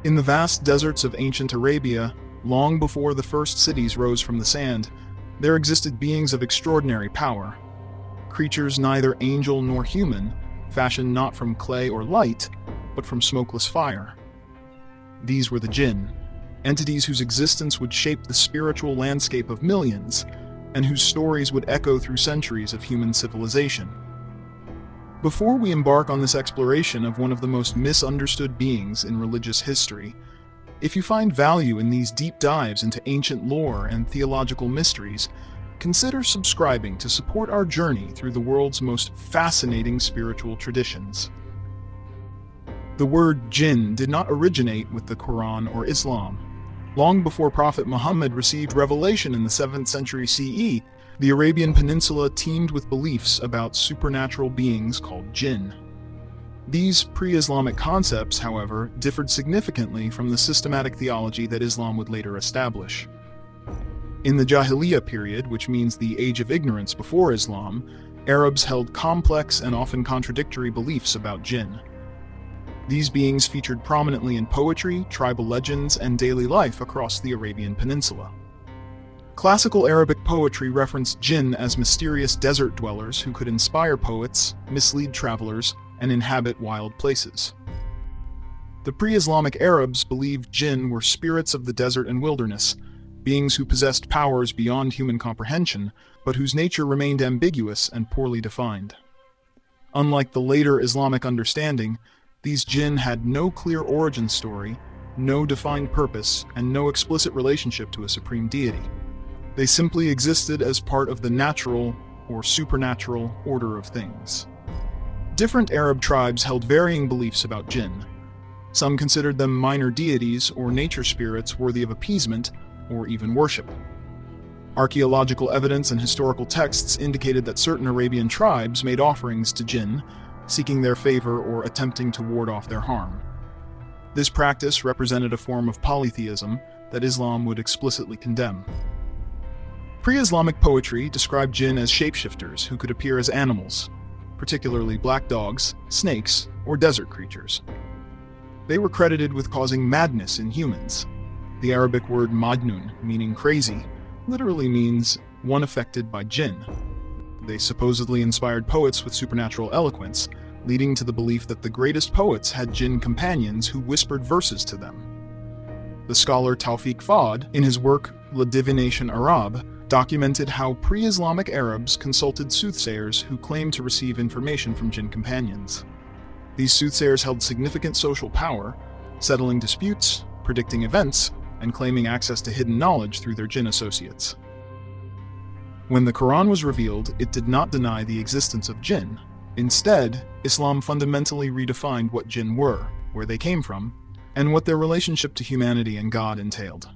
In the vast deserts of ancient Arabia, long before the first cities rose from the sand, there existed beings of extraordinary power. Creatures neither angel nor human, fashioned not from clay or light, but from smokeless fire. These were the Jinn, entities whose existence would shape the spiritual landscape of millions, and whose stories would echo through centuries of human civilization. Before we embark on this exploration of one of the most misunderstood beings in religious history, if you find value in these deep dives into ancient lore and theological mysteries, consider subscribing to support our journey through the world's most fascinating spiritual traditions. The word Jinn did not originate with the Qur'an or Islam. Long before Prophet Muhammad received revelation in the 7th century CE, the Arabian Peninsula teemed with beliefs about supernatural beings called Jinn. These pre-Islamic concepts, however, differed significantly from the systematic theology that Islam would later establish. In the Jahiliyyah period, which means the age of ignorance before Islam, Arabs held complex and often contradictory beliefs about Jinn. These beings featured prominently in poetry, tribal legends, and daily life across the Arabian Peninsula. Classical Arabic poetry referenced Jinn as mysterious desert dwellers who could inspire poets, mislead travelers, and inhabit wild places. The pre-Islamic Arabs believed Jinn were spirits of the desert and wilderness, beings who possessed powers beyond human comprehension, but whose nature remained ambiguous and poorly defined. Unlike the later Islamic understanding, these Jinn had no clear origin story, no defined purpose, and no explicit relationship to a supreme deity. They simply existed as part of the natural or supernatural order of things. Different Arab tribes held varying beliefs about Jinn. Some considered them minor deities or nature spirits worthy of appeasement or even worship. Archaeological evidence and historical texts indicated that certain Arabian tribes made offerings to Jinn, seeking their favor or attempting to ward off their harm. This practice represented a form of polytheism that Islam would explicitly condemn. Pre-Islamic poetry described Jinn as shapeshifters who could appear as animals, particularly black dogs, snakes, or desert creatures. They were credited with causing madness in humans. The Arabic word majnun, meaning crazy, literally means one affected by Jinn. They supposedly inspired poets with supernatural eloquence, leading to the belief that the greatest poets had Jinn companions who whispered verses to them. The scholar Tawfiq Fad, in his work La Divination Arabe, documented how pre-Islamic Arabs consulted soothsayers who claimed to receive information from Jinn companions. These soothsayers held significant social power, settling disputes, predicting events, and claiming access to hidden knowledge through their Jinn associates. When the Qur'an was revealed, it did not deny the existence of Jinn. Instead, Islam fundamentally redefined what Jinn were, where they came from, and what their relationship to humanity and God entailed.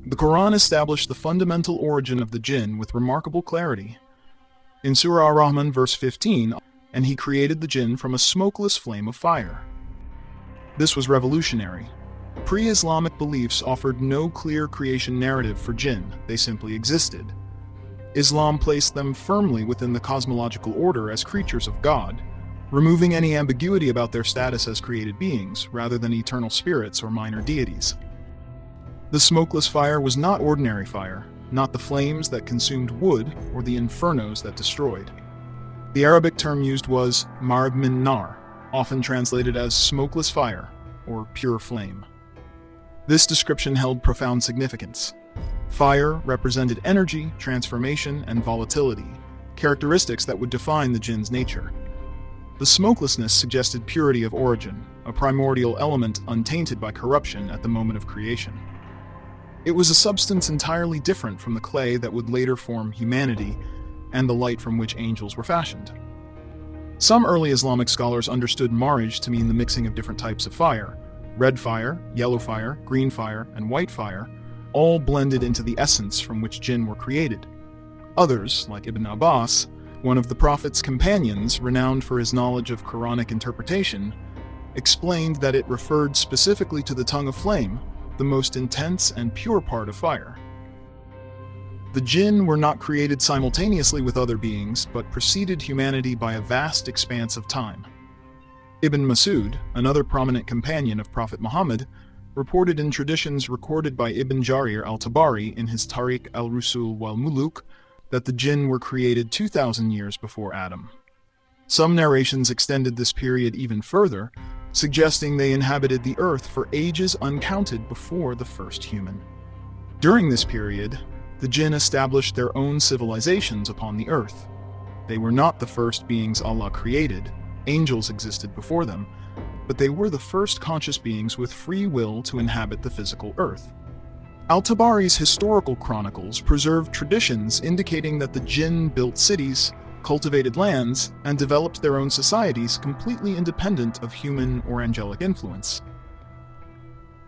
The Qur'an established the fundamental origin of the Jinn with remarkable clarity. In Surah Ar-Rahman verse 15, "And he created the Jinn from a smokeless flame of fire." This was revolutionary. Pre-Islamic beliefs offered no clear creation narrative for Jinn, they simply existed. Islam placed them firmly within the cosmological order as creatures of God, removing any ambiguity about their status as created beings, rather than eternal spirits or minor deities. The smokeless fire was not ordinary fire, not the flames that consumed wood or the infernos that destroyed. The Arabic term used was marb min nar, often translated as smokeless fire or pure flame. This description held profound significance. Fire represented energy, transformation, and volatility, characteristics that would define the Jinn's nature. The smokelessness suggested purity of origin, a primordial element untainted by corruption at the moment of creation. It was a substance entirely different from the clay that would later form humanity and the light from which angels were fashioned. Some early Islamic scholars understood marriage to mean the mixing of different types of fire: red fire, yellow fire, green fire, and white fire, all blended into the essence from which Jinn were created. Others, like Ibn Abbas, one of the Prophet's companions renowned for his knowledge of Quranic interpretation, explained that it referred specifically to the tongue of flame, the most intense and pure part of fire. The Jinn were not created simultaneously with other beings, but preceded humanity by a vast expanse of time. Ibn Masud, another prominent companion of Prophet Muhammad, reported in traditions recorded by Ibn Jarir al-Tabari in his Tariq al-Rusul wal-Muluk that the Jinn were created 2,000 years before Adam. Some narrations extended this period even further, suggesting they inhabited the earth for ages uncounted before the first human. During this period, the Jinn established their own civilizations upon the earth. They were not the first beings Allah created, angels existed before them, but they were the first conscious beings with free will to inhabit the physical earth. Al-Tabari's historical chronicles preserve traditions indicating that the Jinn built cities, cultivated lands, and developed their own societies completely independent of human or angelic influence.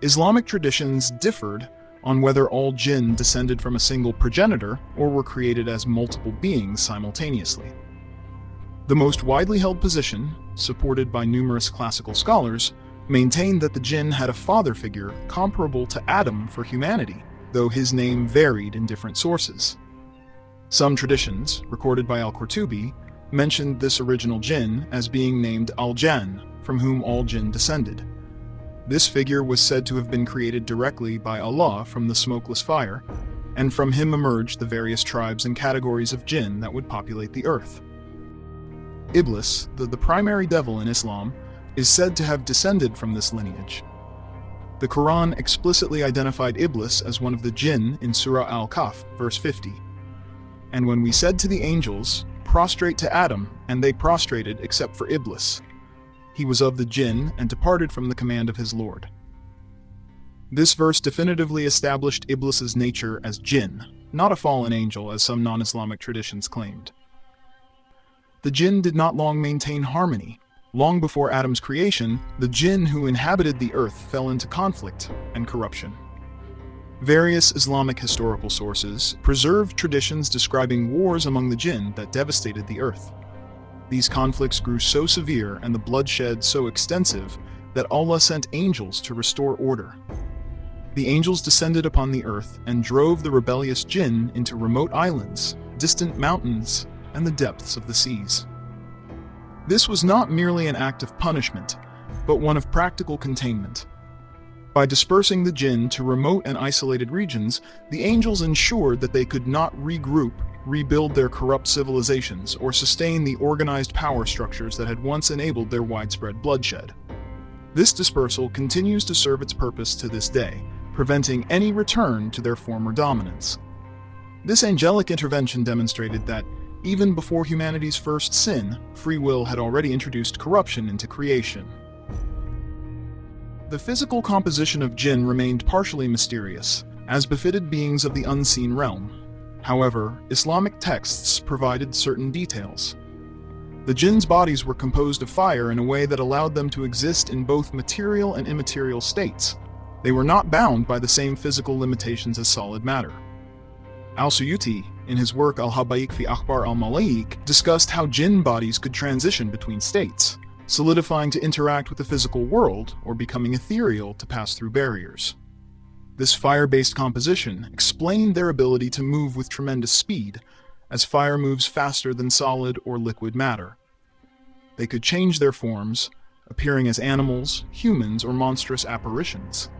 Islamic traditions differed on whether all Jinn descended from a single progenitor or were created as multiple beings simultaneously. The most widely held position, supported by numerous classical scholars, maintained that the Jinn had a father figure comparable to Adam for humanity, though his name varied in different sources. Some traditions, recorded by al-Qurtubi, mentioned this original Jinn as being named Al-Jann, from whom all Jinn descended. This figure was said to have been created directly by Allah from the smokeless fire, and from him emerged the various tribes and categories of Jinn that would populate the earth. Iblis, the primary devil in Islam, is said to have descended from this lineage. The Qur'an explicitly identified Iblis as one of the Jinn in Surah Al-Kahf, verse 50. And when we said to the angels, "Prostrate to Adam," and they prostrated except for Iblis. He was of the Jinn and departed from the command of his Lord. This verse definitively established Iblis's nature as Jinn, not a fallen angel as some non-Islamic traditions claimed. The Jinn did not long maintain harmony. Long before Adam's creation, the Jinn who inhabited the earth fell into conflict and corruption. Various Islamic historical sources preserve traditions describing wars among the Jinn that devastated the earth. These conflicts grew so severe and the bloodshed so extensive that Allah sent angels to restore order. The angels descended upon the earth and drove the rebellious Jinn into remote islands, distant mountains, and the depths of the seas. This was not merely an act of punishment, but one of practical containment. By dispersing the Jinn to remote and isolated regions, the angels ensured that they could not regroup, rebuild their corrupt civilizations, or sustain the organized power structures that had once enabled their widespread bloodshed. This dispersal continues to serve its purpose to this day, preventing any return to their former dominance. This angelic intervention demonstrated that, even before humanity's first sin, free will had already introduced corruption into creation. The physical composition of Jinn remained partially mysterious, as befitted beings of the unseen realm. However, Islamic texts provided certain details. The Jinn's bodies were composed of fire in a way that allowed them to exist in both material and immaterial states. They were not bound by the same physical limitations as solid matter. Al-Suyuti, in his work Al-Habaik fi Akhbar al-Malaik, discussed how Jinn bodies could transition between states, solidifying to interact with the physical world or becoming ethereal to pass through barriers. This fire-based composition explained their ability to move with tremendous speed, as fire moves faster than solid or liquid matter. They could change their forms, appearing as animals, humans, or monstrous apparitions.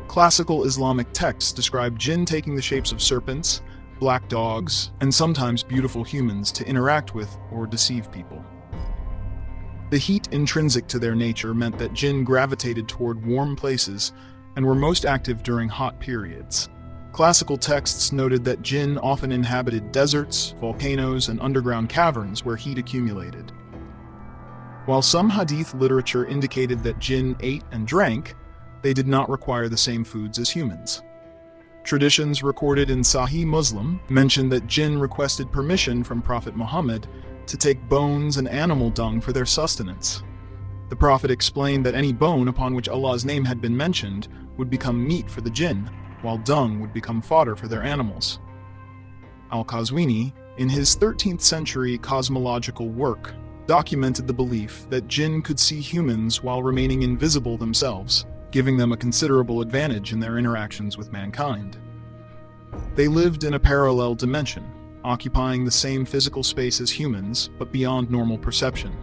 Classical Islamic texts describe Jinn taking the shapes of serpents, black dogs, and sometimes beautiful humans to interact with or deceive people. The heat intrinsic to their nature meant that Jinn gravitated toward warm places and were most active during hot periods. Classical texts noted that Jinn often inhabited deserts, volcanoes, and underground caverns where heat accumulated. While some hadith literature indicated that Jinn ate and drank, they did not require the same foods as humans. Traditions recorded in Sahih Muslim mention that Jinn requested permission from Prophet Muhammad to take bones and animal dung for their sustenance. The Prophet explained that any bone upon which Allah's name had been mentioned would become meat for the Jinn, while dung would become fodder for their animals. Al-Qazwini, in his 13th century cosmological work, documented the belief that Jinn could see humans while remaining invisible themselves, giving them a considerable advantage in their interactions with mankind. They lived in a parallel dimension, occupying the same physical space as humans, but beyond normal perception.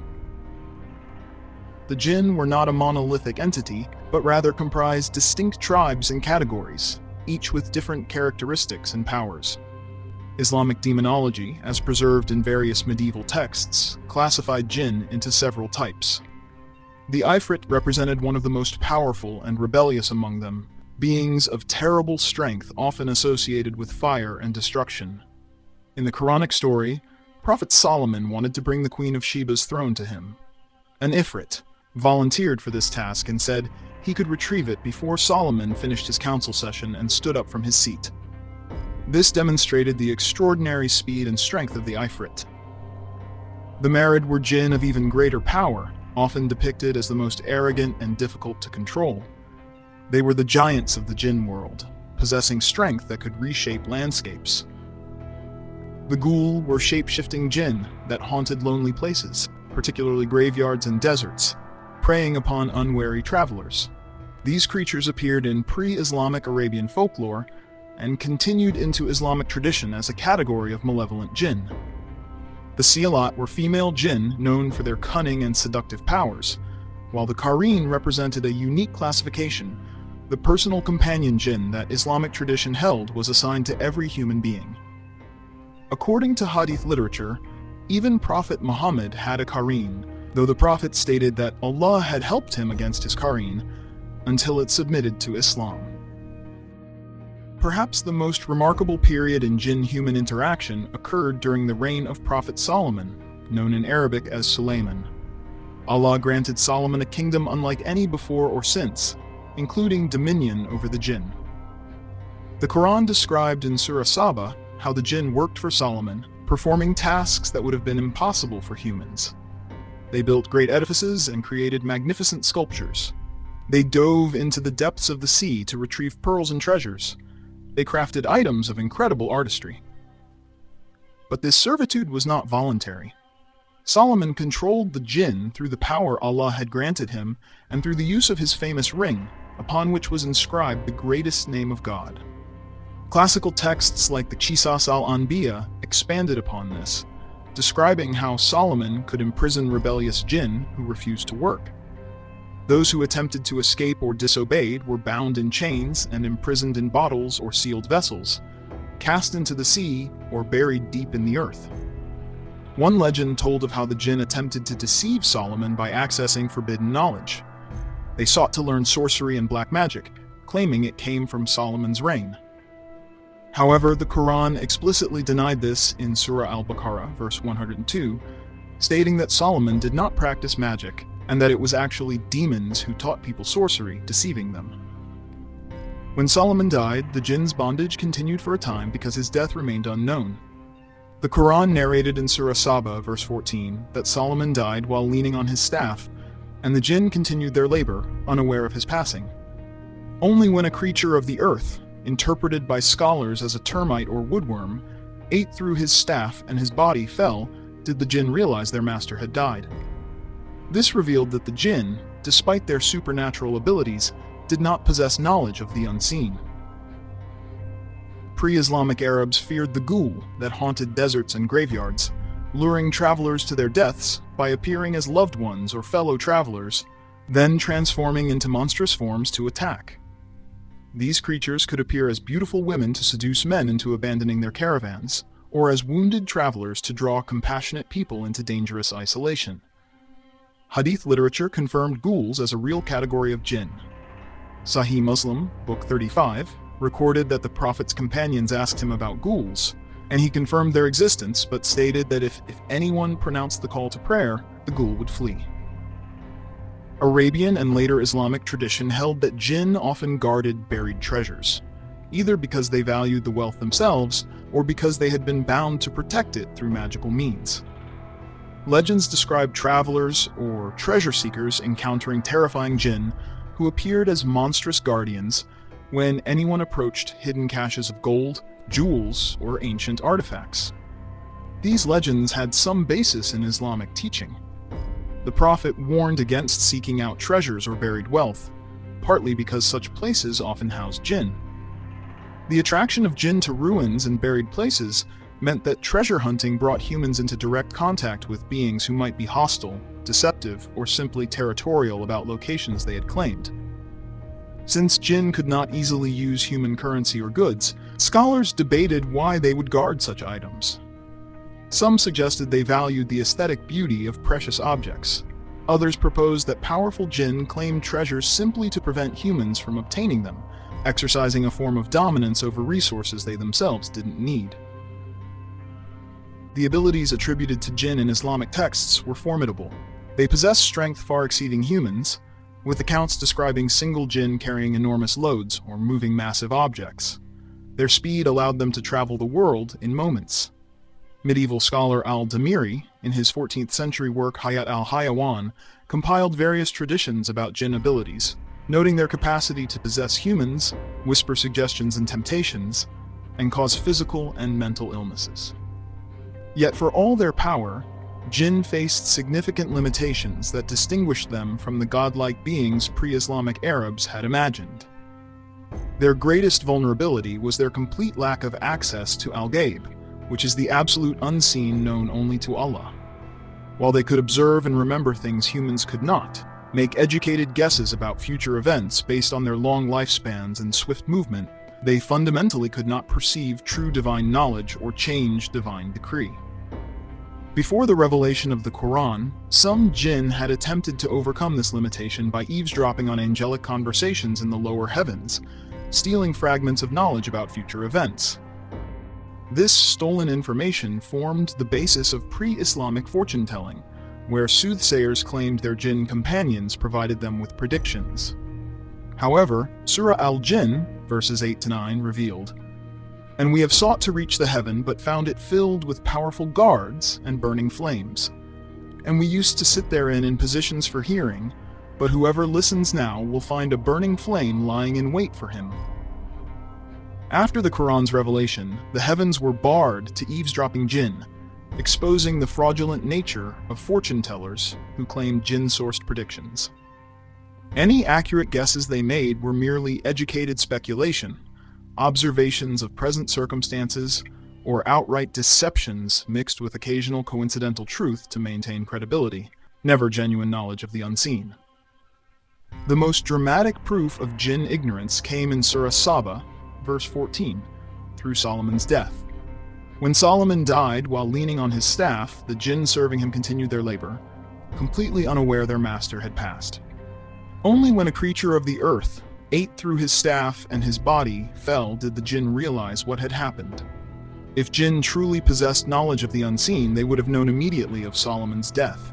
The Jinn were not a monolithic entity, but rather comprised distinct tribes and categories, each with different characteristics and powers. Islamic demonology, as preserved in various medieval texts, classified Jinn into several types. The Ifrit represented one of the most powerful and rebellious among them, beings of terrible strength often associated with fire and destruction. In the Quranic story, Prophet Solomon wanted to bring the Queen of Sheba's throne to him. An Ifrit volunteered for this task and said he could retrieve it before Solomon finished his council session and stood up from his seat. This demonstrated the extraordinary speed and strength of the Ifrit. The Merid were Jinn of even greater power, often depicted as the most arrogant and difficult to control. They were the giants of the Jinn world, possessing strength that could reshape landscapes. The Ghul were shape-shifting Jinn that haunted lonely places, particularly graveyards and deserts, preying upon unwary travelers. These creatures appeared in pre-Islamic Arabian folklore and continued into Islamic tradition as a category of malevolent Jinn. The Sialat were female Jinn known for their cunning and seductive powers, while the Qareen represented a unique classification. The personal companion Jinn that Islamic tradition held was assigned to every human being. According to Hadith literature, even Prophet Muhammad had a Qareen, though the Prophet stated that Allah had helped him against his Qareen until it submitted to Islam. Perhaps the most remarkable period in Jinn-human interaction occurred during the reign of Prophet Solomon, known in Arabic as Sulayman. Allah granted Solomon a kingdom unlike any before or since, including dominion over the Jinn. The Quran described in Surah Saba how the Jinn worked for Solomon, performing tasks that would have been impossible for humans. They built great edifices and created magnificent sculptures. They dove into the depths of the sea to retrieve pearls and treasures. They crafted items of incredible artistry. But this servitude was not voluntary. Solomon controlled the Jinn through the power Allah had granted him and through the use of his famous ring, upon which was inscribed the greatest name of God. Classical texts like the Qisas al-Anbiya expanded upon this, describing how Solomon could imprison rebellious Jinn who refused to work. Those who attempted to escape or disobeyed were bound in chains and imprisoned in bottles or sealed vessels, cast into the sea or buried deep in the earth. One legend told of how the Jinn attempted to deceive Solomon by accessing forbidden knowledge. They sought to learn sorcery and black magic, claiming it came from Solomon's reign. However, the Quran explicitly denied this in Surah Al-Baqarah, verse 102, stating that Solomon did not practice magic and that it was actually demons who taught people sorcery, deceiving them. When Solomon died, the Jinn's bondage continued for a time because his death remained unknown. The Quran narrated in Surah Saba, verse 14, that Solomon died while leaning on his staff, and the Jinn continued their labor, unaware of his passing. Only when a creature of the earth, interpreted by scholars as a termite or woodworm, ate through his staff and his body fell, did the Jinn realize their master had died. This revealed that the Jinn, despite their supernatural abilities, did not possess knowledge of the unseen. Pre-Islamic Arabs feared the Ghul that haunted deserts and graveyards, luring travelers to their deaths by appearing as loved ones or fellow travelers, then transforming into monstrous forms to attack. These creatures could appear as beautiful women to seduce men into abandoning their caravans, or as wounded travelers to draw compassionate people into dangerous isolation. Hadith literature confirmed ghouls as a real category of jinn. Sahih Muslim, Book 35, recorded that the Prophet's companions asked him about ghouls, and he confirmed their existence but stated that if anyone pronounced the call to prayer, the ghoul would flee. Arabian and later Islamic tradition held that jinn often guarded buried treasures, either because they valued the wealth themselves or because they had been bound to protect it through magical means. Legends describe travelers or treasure seekers encountering terrifying jinn who appeared as monstrous guardians when anyone approached hidden caches of gold, jewels, or ancient artifacts. These legends had some basis in Islamic teaching. The Prophet warned against seeking out treasures or buried wealth, partly because such places often housed jinn. The attraction of jinn to ruins and buried places meant that treasure hunting brought humans into direct contact with beings who might be hostile, deceptive, or simply territorial about locations they had claimed. Since Jinn could not easily use human currency or goods, scholars debated why they would guard such items. Some suggested they valued the aesthetic beauty of precious objects. Others proposed that powerful Jinn claimed treasures simply to prevent humans from obtaining them, exercising a form of dominance over resources they themselves didn't need. The abilities attributed to Jinn in Islamic texts were formidable. They possessed strength far exceeding humans, with accounts describing single Jinn carrying enormous loads or moving massive objects. Their speed allowed them to travel the world in moments. Medieval scholar al-Damiri, in his 14th century work Hayat al-Hayawan, compiled various traditions about Jinn abilities, noting their capacity to possess humans, whisper suggestions and temptations, and cause physical and mental illnesses. Yet for all their power, Jinn faced significant limitations that distinguished them from the godlike beings pre-Islamic Arabs had imagined. Their greatest vulnerability was their complete lack of access to al-Ghaib, which is the absolute unseen known only to Allah. While they could observe and remember things humans could not, make educated guesses about future events based on their long lifespans and swift movement, they fundamentally could not perceive true divine knowledge or change divine decree. Before the revelation of the Qur'an, some Jinn had attempted to overcome this limitation by eavesdropping on angelic conversations in the lower heavens, stealing fragments of knowledge about future events. This stolen information formed the basis of pre-Islamic fortune-telling, where soothsayers claimed their Jinn companions provided them with predictions. However, Surah al-Jinn, verses 8-9, revealed, "And we have sought to reach the heaven, but found it filled with powerful guards and burning flames. And we used to sit therein in positions for hearing, but whoever listens now will find a burning flame lying in wait for him." After the Qur'an's revelation, the heavens were barred to eavesdropping Jinn, exposing the fraudulent nature of fortune-tellers who claimed Jinn-sourced predictions. Any accurate guesses they made were merely educated speculation, observations of present circumstances, or outright deceptions mixed with occasional coincidental truth to maintain credibility, never genuine knowledge of the unseen. The most dramatic proof of Jinn ignorance came in Surah Saba, verse 14, through Solomon's death. When Solomon died while leaning on his staff, the Jinn serving him continued their labor, completely unaware their master had passed. Only when a creature of the earth ate through his staff and his body fell did the Jinn realize what had happened. If Jinn truly possessed knowledge of the unseen, they would have known immediately of Solomon's death.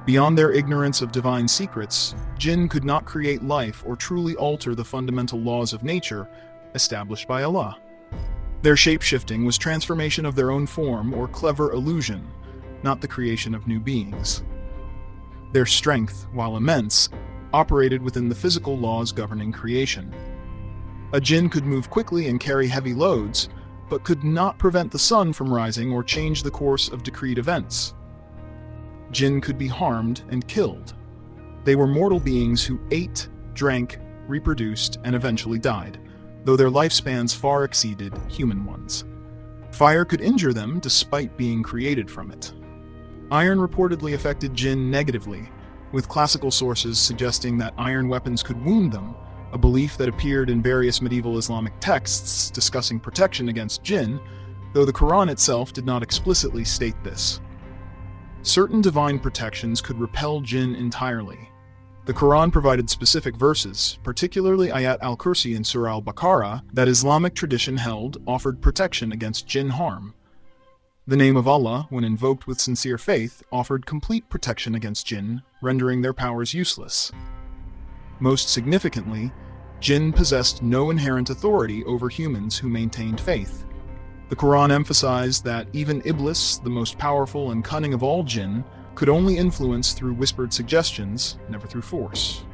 Beyond their ignorance of divine secrets, Jinn could not create life or truly alter the fundamental laws of nature established by Allah. Their shape-shifting was transformation of their own form or clever illusion, not the creation of new beings. Their strength, while immense, operated within the physical laws governing creation. A Jinn could move quickly and carry heavy loads, but could not prevent the sun from rising or change the course of decreed events. Jinn could be harmed and killed. They were mortal beings who ate, drank, reproduced, and eventually died, though their lifespans far exceeded human ones. Fire could injure them despite being created from it. Iron reportedly affected Jinn negatively, with classical sources suggesting that iron weapons could wound them, a belief that appeared in various medieval Islamic texts discussing protection against Jinn, though the Qur'an itself did not explicitly state this. Certain divine protections could repel Jinn entirely. The Qur'an provided specific verses, particularly Ayat al-Kursi in Surah al-Baqarah, that Islamic tradition held offered protection against Jinn harm. The name of Allah, when invoked with sincere faith, offered complete protection against Jinn, rendering their powers useless. Most significantly, Jinn possessed no inherent authority over humans who maintained faith. The Qur'an emphasized that even Iblis, the most powerful and cunning of all Jinn, could only influence through whispered suggestions, never through force.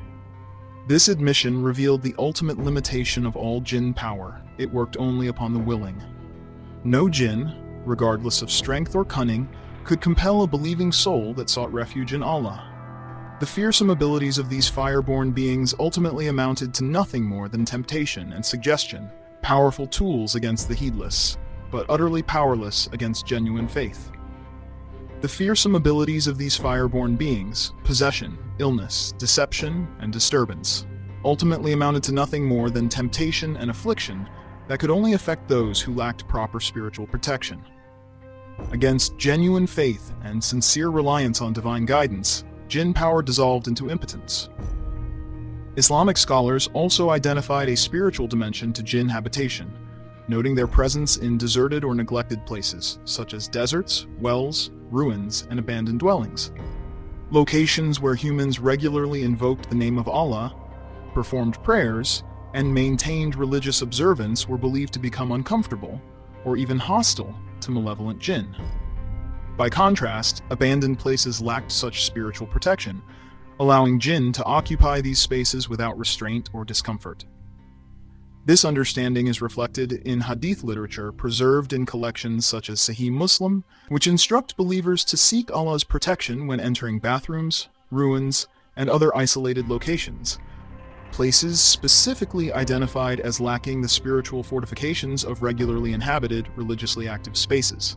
This admission revealed the ultimate limitation of all Jinn power. It worked only upon the willing. No Jinn, regardless of strength or cunning, could compel a believing soul that sought refuge in Allah. The fearsome abilities of these fire-born beings ultimately amounted to nothing more than temptation and suggestion, powerful tools against the heedless. but utterly powerless against genuine faith. The fearsome abilities of these fire-born beings, possession, illness, deception, and disturbance, ultimately amounted to nothing more than temptation and affliction that could only affect those who lacked proper spiritual protection. Against genuine faith and sincere reliance on divine guidance, Jinn power dissolved into impotence. Islamic scholars also identified a spiritual dimension to Jinn habitation, noting their presence in deserted or neglected places, such as deserts, wells, ruins, and abandoned dwellings. Locations where humans regularly invoked the name of Allah, performed prayers, and maintained religious observance were believed to become uncomfortable, or even hostile, to malevolent Jinn. By contrast, abandoned places lacked such spiritual protection, allowing Jinn to occupy these spaces without restraint or discomfort. This understanding is reflected in hadith literature preserved in collections such as Sahih Muslim, which instruct believers to seek Allah's protection when entering bathrooms, ruins, and other isolated locations, places specifically identified as lacking the spiritual fortifications of regularly inhabited, religiously active spaces.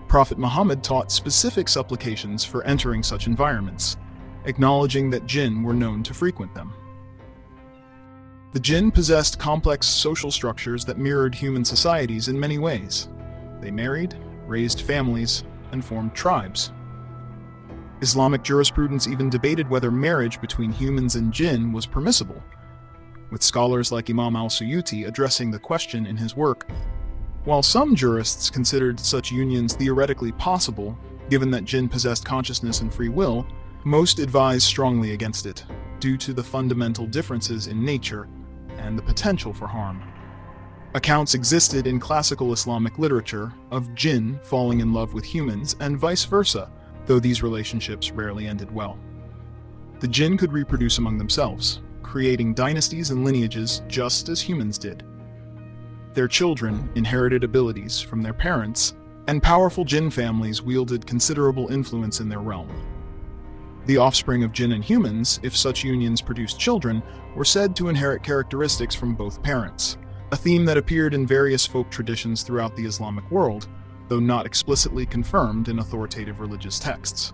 Prophet Muhammad taught specific supplications for entering such environments, acknowledging that Jinn were known to frequent them. The Jinn possessed complex social structures that mirrored human societies in many ways. They married, raised families, and formed tribes. Islamic jurisprudence even debated whether marriage between humans and Jinn was permissible, with scholars like Imam al-Suyuti addressing the question in his work. While some jurists considered such unions theoretically possible, given that Jinn possessed consciousness and free will, most advised strongly against it, due to the fundamental differences in nature and the potential for harm. Accounts existed in classical Islamic literature of Jinn falling in love with humans and vice versa, though these relationships rarely ended well. The Jinn could reproduce among themselves, creating dynasties and lineages just as humans did. Their children inherited abilities from their parents, and powerful Jinn families wielded considerable influence in their realm. The offspring of Jinn and humans, if such unions produced children, were said to inherit characteristics from both parents, a theme that appeared in various folk traditions throughout the Islamic world, though not explicitly confirmed in authoritative religious texts.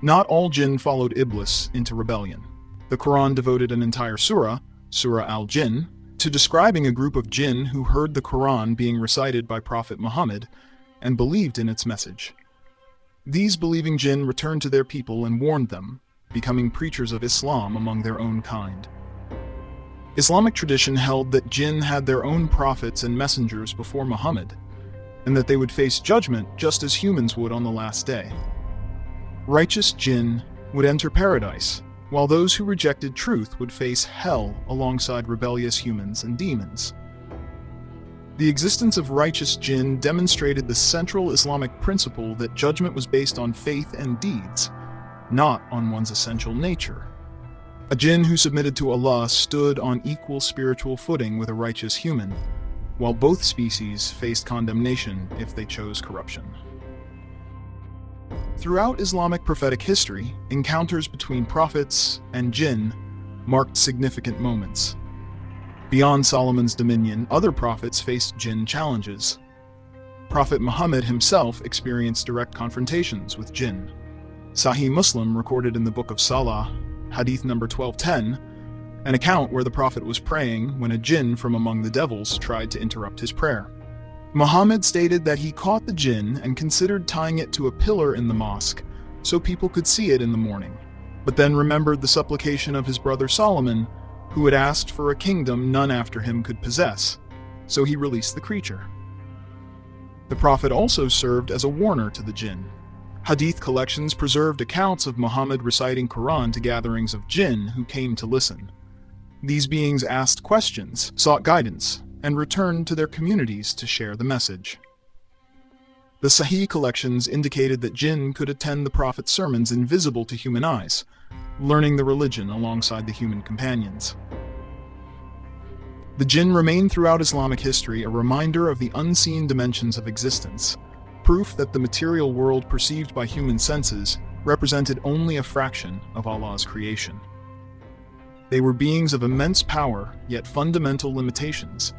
Not all Jinn followed Iblis into rebellion. The Qur'an devoted an entire surah, Surah al-Jinn, to describing a group of Jinn who heard the Qur'an being recited by Prophet Muhammad and believed in its message. These believing Jinn returned to their people and warned them, becoming preachers of Islam among their own kind. Islamic tradition held that Jinn had their own prophets and messengers before Muhammad, and that they would face judgment just as humans would on the last day. Righteous Jinn would enter paradise, while those who rejected truth would face hell alongside rebellious humans and demons. The existence of righteous Jinn demonstrated the central Islamic principle that judgment was based on faith and deeds, not on one's essential nature. A Jinn who submitted to Allah stood on equal spiritual footing with a righteous human, while both species faced condemnation if they chose corruption. Throughout Islamic prophetic history, encounters between prophets and Jinn marked significant moments. Beyond Solomon's dominion, other prophets faced Jinn challenges. Prophet Muhammad himself experienced direct confrontations with Jinn. Sahih Muslim recorded in the Book of Salah, Hadith number 1210, an account where the Prophet was praying when a Jinn from among the devils tried to interrupt his prayer. Muhammad stated that he caught the Jinn and considered tying it to a pillar in the mosque so people could see it in the morning, but then remembered the supplication of his brother Solomon, who had asked for a kingdom none after him could possess, so he released the creature. The Prophet also served as a warner to the Jinn. Hadith collections preserved accounts of Muhammad reciting Qur'an to gatherings of Jinn who came to listen. These beings asked questions, sought guidance, and returned to their communities to share the message. The Sahih collections indicated that Jinn could attend the Prophet's sermons invisible to human eyes, learning the religion alongside the human companions. The Jinn remain throughout Islamic history a reminder of the unseen dimensions of existence, proof that the material world perceived by human senses represented only a fraction of Allah's creation. They were beings of immense power, yet fundamental limitations,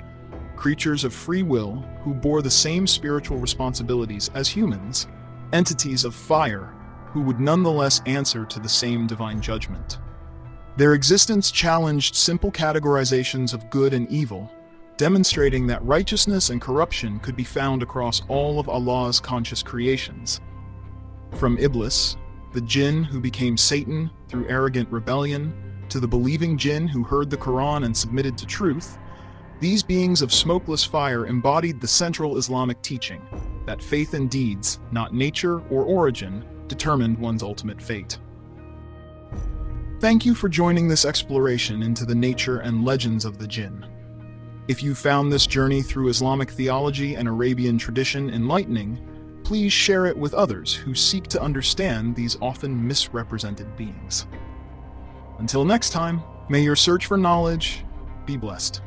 creatures of free will who bore the same spiritual responsibilities as humans, entities of fire who would nonetheless answer to the same divine judgment. Their existence challenged simple categorizations of good and evil, demonstrating that righteousness and corruption could be found across all of Allah's conscious creations. From Iblis, the Jinn who became Satan through arrogant rebellion, to the believing Jinn who heard the Qur'an and submitted to truth, these beings of smokeless fire embodied the central Islamic teaching that faith and deeds, not nature or origin, determined one's ultimate fate. Thank you for joining this exploration into the nature and legends of the Jinn. If you found this journey through Islamic theology and Arabian tradition enlightening, please share it with others who seek to understand these often misrepresented beings. Until next time, may your search for knowledge be blessed.